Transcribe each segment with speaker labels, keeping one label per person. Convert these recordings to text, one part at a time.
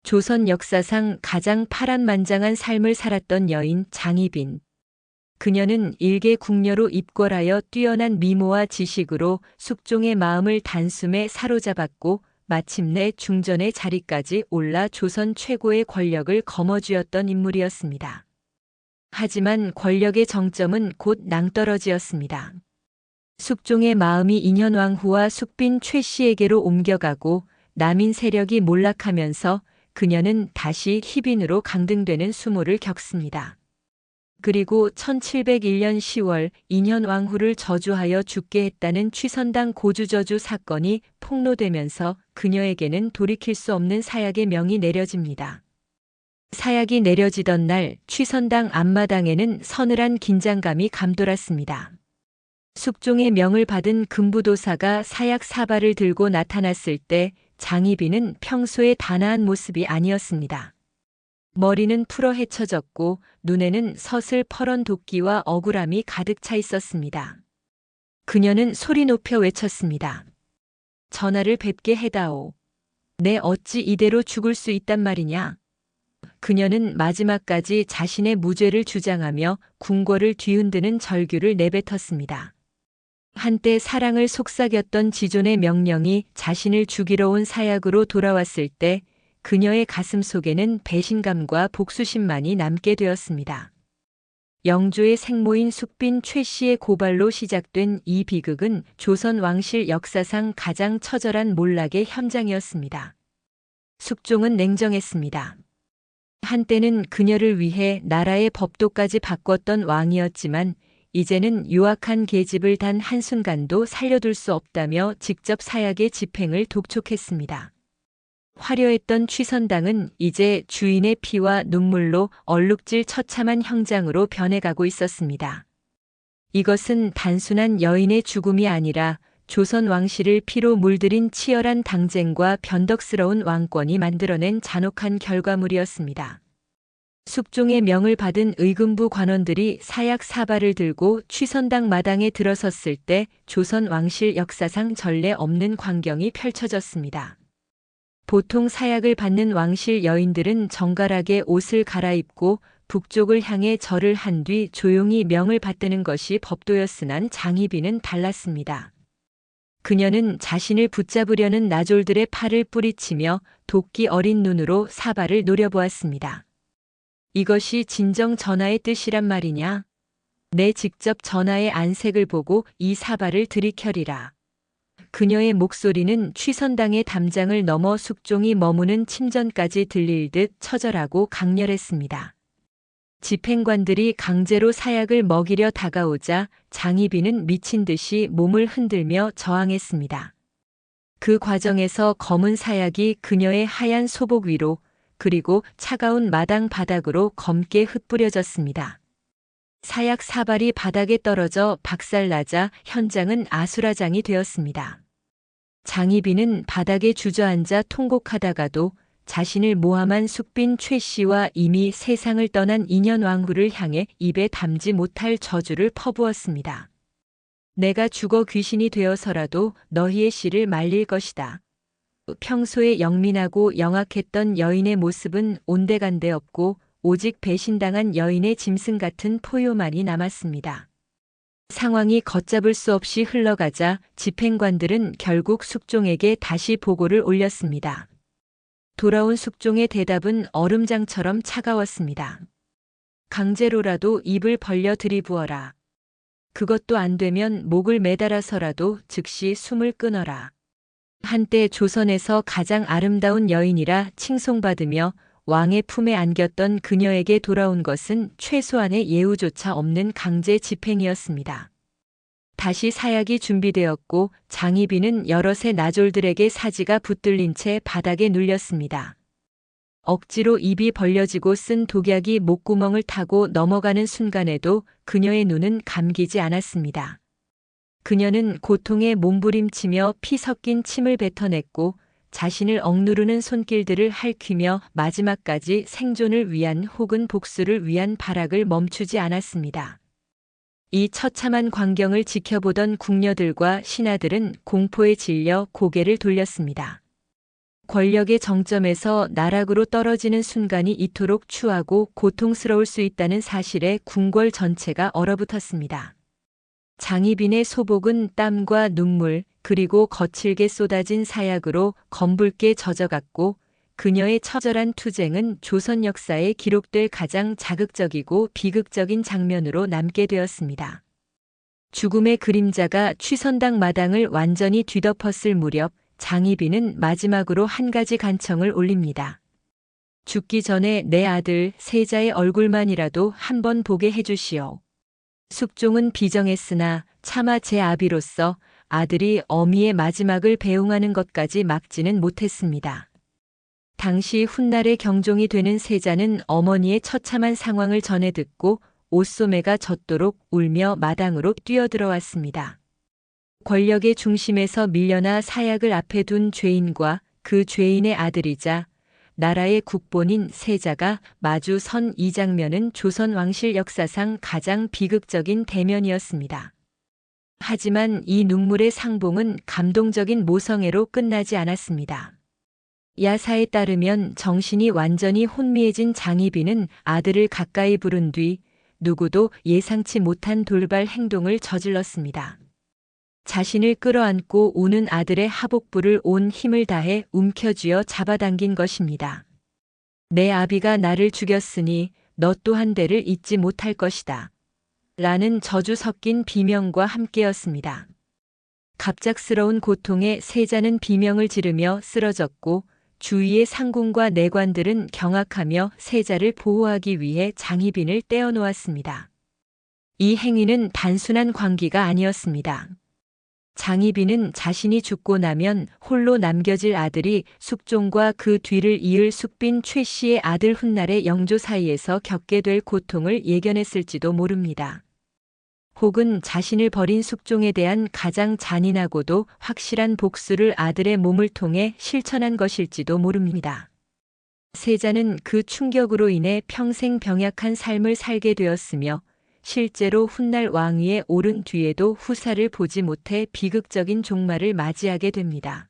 Speaker 1: 조선 역사상 가장 파란만장한 삶을 살았던 여인 장희빈. 그녀는 일개 궁녀로 입궐하여 뛰어난 미모와 지식으로 숙종의 마음을 단숨에 사로잡았고 마침내 중전의 자리까지 올라 조선 최고의 권력을 거머쥐었던 인물이었습니다. 하지만 권력의 정점은 곧 낭떠러지였습니다. 숙종의 마음이 인현왕후와 숙빈 최씨에게로 옮겨가고 남인 세력이 몰락하면서 그녀는 다시 희빈으로 강등되는 수모를 겪습니다. 그리고 1701년 10월 인현왕후를 저주하여 죽게 했다는 취선당 고주저주 사건이 폭로되면서 그녀에게는 돌이킬 수 없는 사약의 명이 내려집니다. 사약이 내려지던 날 취선당 앞마당에는 서늘한 긴장감이 감돌았습니다. 숙종의 명을 받은 금부도사가 사약 사발을 들고 나타났을 때 장희빈은 평소의 단아한 모습이 아니었습니다. 머리는 풀어 헤쳐졌고 눈에는 서슬 퍼런 도끼와 억울함이 가득 차 있었습니다. 그녀는 소리 높여 외쳤습니다. 전하를 뵙게 해다오. 내 어찌 이대로 죽을 수 있단 말이냐. 그녀는 마지막까지 자신의 무죄를 주장하며 궁궐을 뒤흔드는 절규를 내뱉었습니다. 한때 사랑을 속삭였던 지존의 명령이 자신을 죽이러 온 사약으로 돌아왔을 때 그녀의 가슴 속에는 배신감과 복수심만이 남게 되었습니다. 영조의 생모인 숙빈 최씨의 고발로 시작된 이 비극은 조선 왕실 역사상 가장 처절한 몰락의 현장이었습니다. 숙종은 냉정했습니다. 한때는 그녀를 위해 나라의 법도까지 바꿨던 왕이었지만 이제는 유악한 계집을 단 한순간도 살려둘 수 없다며 직접 사약의 집행을 독촉했습니다. 화려했던 취선당은 이제 주인의 피와 눈물로 얼룩질 처참한 형장으로 변해가고 있었습니다. 이것은 단순한 여인의 죽음이 아니라 조선 왕실을 피로 물들인 치열한 당쟁과 변덕스러운 왕권이 만들어낸 잔혹한 결과물이었습니다. 숙종의 명을 받은 의금부 관원들이 사약 사발을 들고 취선당 마당에 들어섰을 때 조선 왕실 역사상 전례 없는 광경이 펼쳐졌습니다. 보통 사약을 받는 왕실 여인들은 정갈하게 옷을 갈아입고 북쪽을 향해 절을 한 뒤 조용히 명을 받드는 것이 법도였으나 장희빈은 달랐습니다. 그녀는 자신을 붙잡으려는 나졸들의 팔을 뿌리치며 도끼 어린 눈으로 사발을 노려보았습니다. 이것이 진정 전하의 뜻이란 말이냐? 내 직접 전하의 안색을 보고 이 사발을 들이켜리라. 그녀의 목소리는 취선당의 담장을 넘어 숙종이 머무는 침전까지 들릴 듯 처절하고 강렬했습니다. 집행관들이 강제로 사약을 먹이려 다가오자 장희빈은 미친 듯이 몸을 흔들며 저항했습니다. 그 과정에서 검은 사약이 그녀의 하얀 소복 위로 그리고 차가운 마당 바닥으로 검게 흩뿌려졌습니다. 사약 사발이 바닥에 떨어져 박살나자 현장은 아수라장이 되었습니다. 장희빈은 바닥에 주저앉아 통곡하다가도 자신을 모함한 숙빈 최씨와 이미 세상을 떠난 인현왕후를 향해 입에 담지 못할 저주를 퍼부었습니다. 내가 죽어 귀신이 되어서라도 너희의 씨를 말릴 것이다. 평소에 영민하고 영악했던 여인의 모습은 온데간데 없고 오직 배신당한 여인의 짐승 같은 포효만이 남았습니다. 상황이 걷잡을 수 없이 흘러가자 집행관들은 결국 숙종에게 다시 보고를 올렸습니다. 돌아온 숙종의 대답은 얼음장처럼 차가웠습니다. 강제로라도 입을 벌려 들이부어라. 그것도 안 되면 목을 매달아서라도 즉시 숨을 끊어라. 한때 조선에서 가장 아름다운 여인이라 칭송받으며 왕의 품에 안겼던 그녀에게 돌아온 것은 최소한의 예우조차 없는 강제 집행이었습니다. 다시 사약이 준비되었고 장희빈은 여럿의 나졸들에게 사지가 붙들린 채 바닥에 눌렸습니다. 억지로 입이 벌려지고 쓴 독약이 목구멍을 타고 넘어가는 순간에도 그녀의 눈은 감기지 않았습니다. 그녀는 고통에 몸부림치며 피 섞인 침을 뱉어냈고 자신을 억누르는 손길들을 핥히며 마지막까지 생존을 위한 혹은 복수를 위한 발악을 멈추지 않았습니다. 이 처참한 광경을 지켜보던 궁녀들과 신하들은 공포에 질려 고개를 돌렸습니다. 권력의 정점에서 나락으로 떨어지는 순간이 이토록 추하고 고통스러울 수 있다는 사실에 궁궐 전체가 얼어붙었습니다. 장희빈의 소복은 땀과 눈물 그리고 거칠게 쏟아진 사약으로 검붉게 젖어갔고 그녀의 처절한 투쟁은 조선 역사에 기록될 가장 자극적이고 비극적인 장면으로 남게 되었습니다. 죽음의 그림자가 취선당 마당을 완전히 뒤덮었을 무렵 장희빈은 마지막으로 한 가지 간청을 올립니다. 죽기 전에 내 아들 세자의 얼굴만이라도 한번 보게 해주시오. 숙종은 비정했으나 차마 제 아비로서 아들이 어미의 마지막을 배웅하는 것까지 막지는 못했습니다. 당시 훗날의 경종이 되는 세자는 어머니의 처참한 상황을 전해 듣고 옷소매가 젖도록 울며 마당으로 뛰어들어왔습니다. 권력의 중심에서 밀려나 사약을 앞에 둔 죄인과 그 죄인의 아들이자 나라의 국본인 세자가 마주 선 이 장면은 조선 왕실 역사상 가장 비극적인 대면이었습니다. 하지만 이 눈물의 상봉은 감동적인 모성애로 끝나지 않았습니다. 야사에 따르면 정신이 완전히 혼미해진 장희빈은 아들을 가까이 부른 뒤 누구도 예상치 못한 돌발 행동을 저질렀습니다. 자신을 끌어안고 우는 아들의 하복부를 온 힘을 다해 움켜쥐어 잡아당긴 것입니다. 내 아비가 나를 죽였으니 너 또한 대를 잊지 못할 것이다. 라는 저주 섞인 비명과 함께였습니다. 갑작스러운 고통에 세자는 비명을 지르며 쓰러졌고 주위의 상궁과 내관들은 경악하며 세자를 보호하기 위해 장희빈을 떼어놓았습니다. 이 행위는 단순한 광기가 아니었습니다. 장희빈은 자신이 죽고 나면 홀로 남겨질 아들이 숙종과 그 뒤를 이을 숙빈 최 씨의 아들 훗날의 영조 사이에서 겪게 될 고통을 예견했을지도 모릅니다. 혹은 자신을 버린 숙종에 대한 가장 잔인하고도 확실한 복수를 아들의 몸을 통해 실천한 것일지도 모릅니다. 세자는 그 충격으로 인해 평생 병약한 삶을 살게 되었으며 실제로 훗날 왕위에 오른 뒤에도 후사를 보지 못해 비극적인 종말을 맞이하게 됩니다.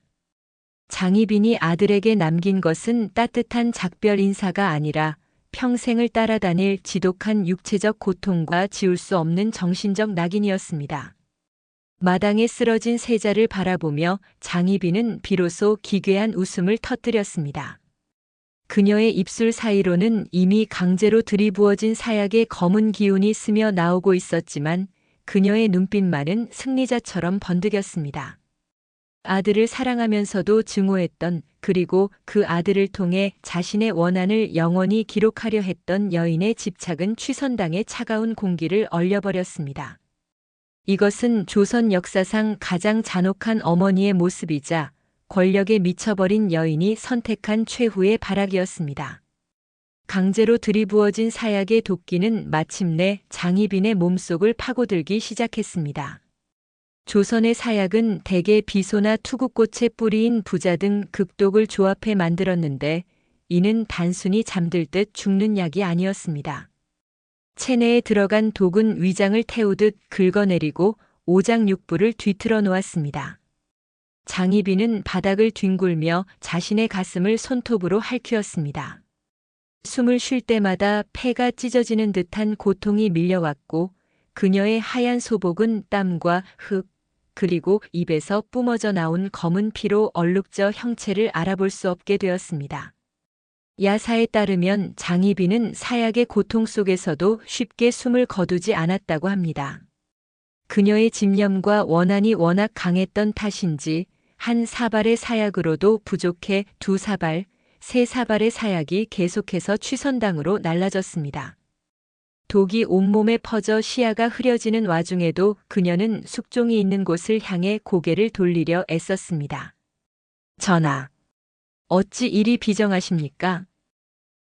Speaker 1: 장희빈이 아들에게 남긴 것은 따뜻한 작별 인사가 아니라 평생을 따라다닐 지독한 육체적 고통과 지울 수 없는 정신적 낙인이었습니다. 마당에 쓰러진 세자를 바라보며 장희빈은 비로소 기괴한 웃음을 터뜨렸습니다. 그녀의 입술 사이로는 이미 강제로 들이부어진 사약의 검은 기운이 스며 나오고 있었지만 그녀의 눈빛만은 승리자처럼 번득였습니다. 아들을 사랑하면서도 증오했던 그리고 그 아들을 통해 자신의 원한을 영원히 기록하려 했던 여인의 집착은 취선당의 차가운 공기를 얼려버렸습니다. 이것은 조선 역사상 가장 잔혹한 어머니의 모습이자 권력에 미쳐버린 여인이 선택한 최후의 발악이었습니다. 강제로 들이부어진 사약의 도끼는 마침내 장희빈의 몸속을 파고들기 시작했습니다. 조선의 사약은 대개 비소나 투구꽃의 뿌리인 부자 등 극독을 조합해 만들었는데 이는 단순히 잠들 듯 죽는 약이 아니었습니다. 체내에 들어간 독은 위장을 태우듯 긁어내리고 오장육부를 뒤틀어 놓았습니다. 장희빈은 바닥을 뒹굴며 자신의 가슴을 손톱으로 핥히었습니다. 숨을 쉴 때마다 폐가 찢어지는 듯한 고통이 밀려왔고 그녀의 하얀 소복은 땀과 흙 그리고 입에서 뿜어져 나온 검은 피로 얼룩져 형체를 알아볼 수 없게 되었습니다. 야사에 따르면 장희빈은 사약의 고통 속에서도 쉽게 숨을 거두지 않았다고 합니다. 그녀의 집념과 원한이 워낙 강했던 탓인지 한 사발의 사약으로도 부족해 두 사발, 세 사발의 사약이 계속해서 취선당으로 날라졌습니다. 독이 온몸에 퍼져 시야가 흐려지는 와중에도 그녀는 숙종이 있는 곳을 향해 고개를 돌리려 애썼습니다. 전하, 어찌 이리 비정하십니까?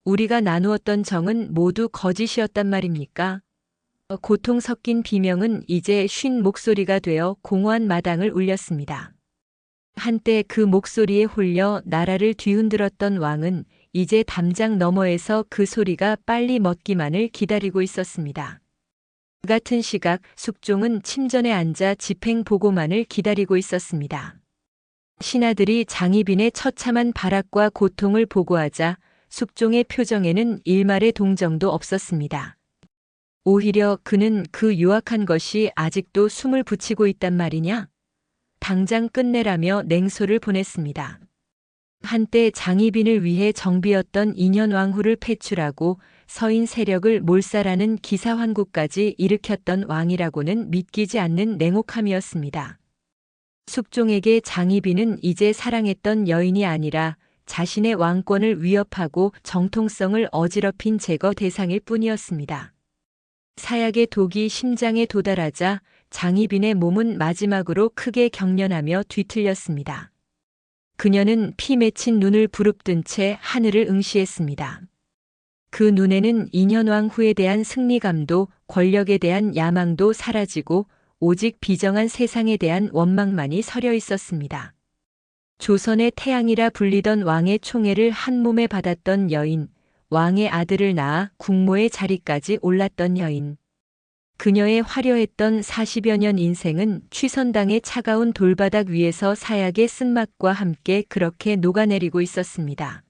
Speaker 1: 우리가 나누었던 정은 모두 거짓이었단 말입니까? 고통 섞인 비명은 이제 쉰 목소리가 되어 공허한 마당을 울렸습니다. 한때 그 목소리에 홀려 나라를 뒤흔들었던 왕은 이제 담장 너머에서 그 소리가 빨리 멎기만을 기다리고 있었습니다. 그 같은 시각 숙종은 침전에 앉아 집행 보고만을 기다리고 있었습니다. 신하들이 장희빈의 처참한 발악과 고통을 보고하자 숙종의 표정에는 일말의 동정도 없었습니다. 오히려 그는 그 유악한 것이 아직도 숨을 붙이고 있단 말이냐? 당장 끝내라며 냉소를 보냈습니다. 한때 장희빈을 위해 정비였던 인현왕후를 패출하고 서인 세력을 몰살하는 기사환국까지 일으켰던 왕이라고는 믿기지 않는 냉혹함이었습니다. 숙종에게 장희빈은 이제 사랑했던 여인이 아니라 자신의 왕권을 위협하고 정통성을 어지럽힌 제거 대상일 뿐이었습니다. 사약의 독이 심장에 도달하자 장희빈의 몸은 마지막으로 크게 경련하며 뒤틀렸습니다. 그녀는 피 맺힌 눈을 부릅뜬 채 하늘을 응시했습니다. 그 눈에는 인현왕후에 대한 승리감도 권력에 대한 야망도 사라지고 오직 비정한 세상에 대한 원망만이 서려 있었습니다. 조선의 태양이라 불리던 왕의 총애를 한 몸에 받았던 여인, 왕의 아들을 낳아 국모의 자리까지 올랐던 여인. 그녀의 화려했던 40여 년 인생은 취선당의 차가운 돌바닥 위에서 사약의 쓴맛과 함께 그렇게 녹아내리고 있었습니다.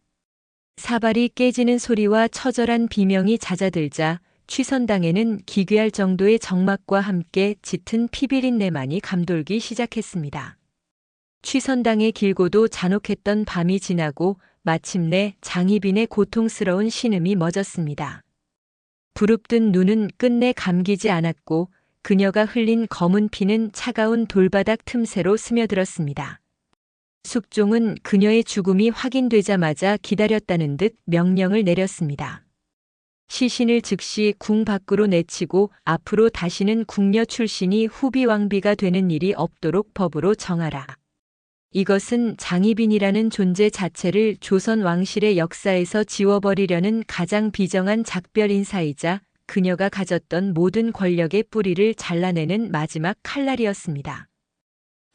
Speaker 1: 사발이 깨지는 소리와 처절한 비명이 잦아들자 취선당에는 기괴할 정도의 정막과 함께 짙은 피비린내만이 감돌기 시작했습니다. 취선당의 길고도 잔혹했던 밤이 지나고 마침내 장희빈의 고통스러운 신음이 멎었습니다. 부릅뜬 눈은 끝내 감기지 않았고 그녀가 흘린 검은 피는 차가운 돌바닥 틈새로 스며들었습니다. 숙종은 그녀의 죽음이 확인되자마자 기다렸다는 듯 명령을 내렸습니다. 시신을 즉시 궁 밖으로 내치고 앞으로 다시는 궁녀 출신이 후비 왕비가 되는 일이 없도록 법으로 정하라. 이것은 장희빈이라는 존재 자체를 조선 왕실의 역사에서 지워버리려는 가장 비정한 작별 인사이자 그녀가 가졌던 모든 권력의 뿌리를 잘라내는 마지막 칼날이었습니다.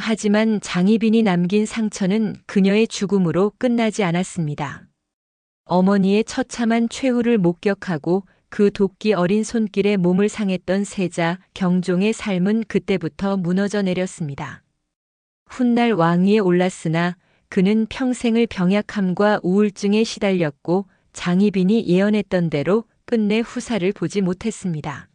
Speaker 1: 하지만 장희빈이 남긴 상처는 그녀의 죽음으로 끝나지 않았습니다. 어머니의 처참한 최후를 목격하고 그 도끼 어린 손길에 몸을 상했던 세자 경종의 삶은 그때부터 무너져 내렸습니다. 훗날 왕위에 올랐으나 그는 평생을 병약함과 우울증에 시달렸고 장희빈이 예언했던 대로 끝내 후사를 보지 못했습니다.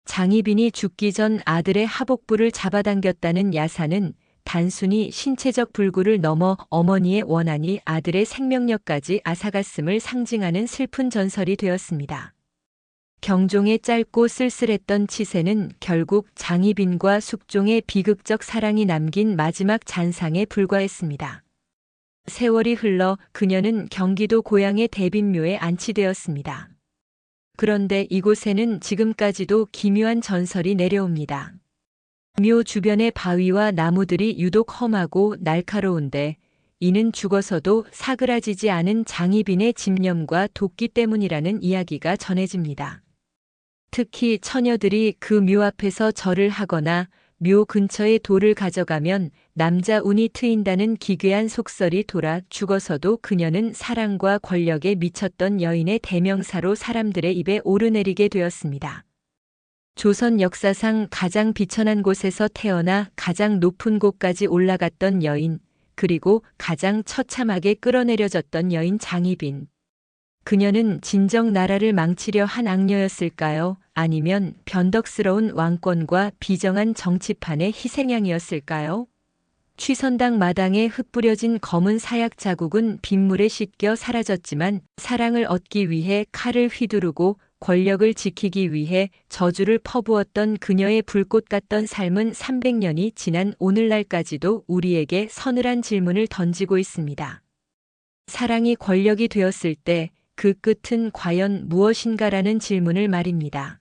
Speaker 1: 장희빈이 죽기 전 아들의 하복부를 잡아당겼다는 야사는 단순히 신체적 불구를 넘어 어머니의 원한이 아들의 생명력까지 앗아갔음을 상징하는 슬픈 전설이 되었습니다. 경종의 짧고 쓸쓸했던 치세는 결국 장희빈과 숙종의 비극적 사랑이 남긴 마지막 잔상에 불과했습니다. 세월이 흘러 그녀는 경기도 고향의 대빈묘에 안치되었습니다. 그런데 이곳에는 지금까지도 기묘한 전설이 내려옵니다. 묘 주변의 바위와 나무들이 유독 험하고 날카로운데 이는 죽어서도 사그라지지 않은 장희빈의 집념과 도끼 때문이라는 이야기가 전해집니다. 특히 처녀들이 그 묘 앞에서 절을 하거나 묘 근처에 돌을 가져가면 남자 운이 트인다는 기괴한 속설이 돌아 죽어서도 그녀는 사랑과 권력에 미쳤던 여인의 대명사로 사람들의 입에 오르내리게 되었습니다. 조선 역사상 가장 비천한 곳에서 태어나 가장 높은 곳까지 올라갔던 여인, 그리고 가장 처참하게 끌어내려졌던 여인 장희빈. 그녀는 진정 나라를 망치려 한 악녀였을까요? 아니면 변덕스러운 왕권과 비정한 정치판의 희생양이었을까요? 취선당 마당에 흩뿌려진 검은 사약 자국은 빗물에 씻겨 사라졌지만 사랑을 얻기 위해 칼을 휘두르고 권력을 지키기 위해 저주를 퍼부었던 그녀의 불꽃 같던 삶은 300년이 지난 오늘날까지도 우리에게 서늘한 질문을 던지고 있습니다. 사랑이 권력이 되었을 때 그 끝은 과연 무엇인가라는 질문을 말입니다.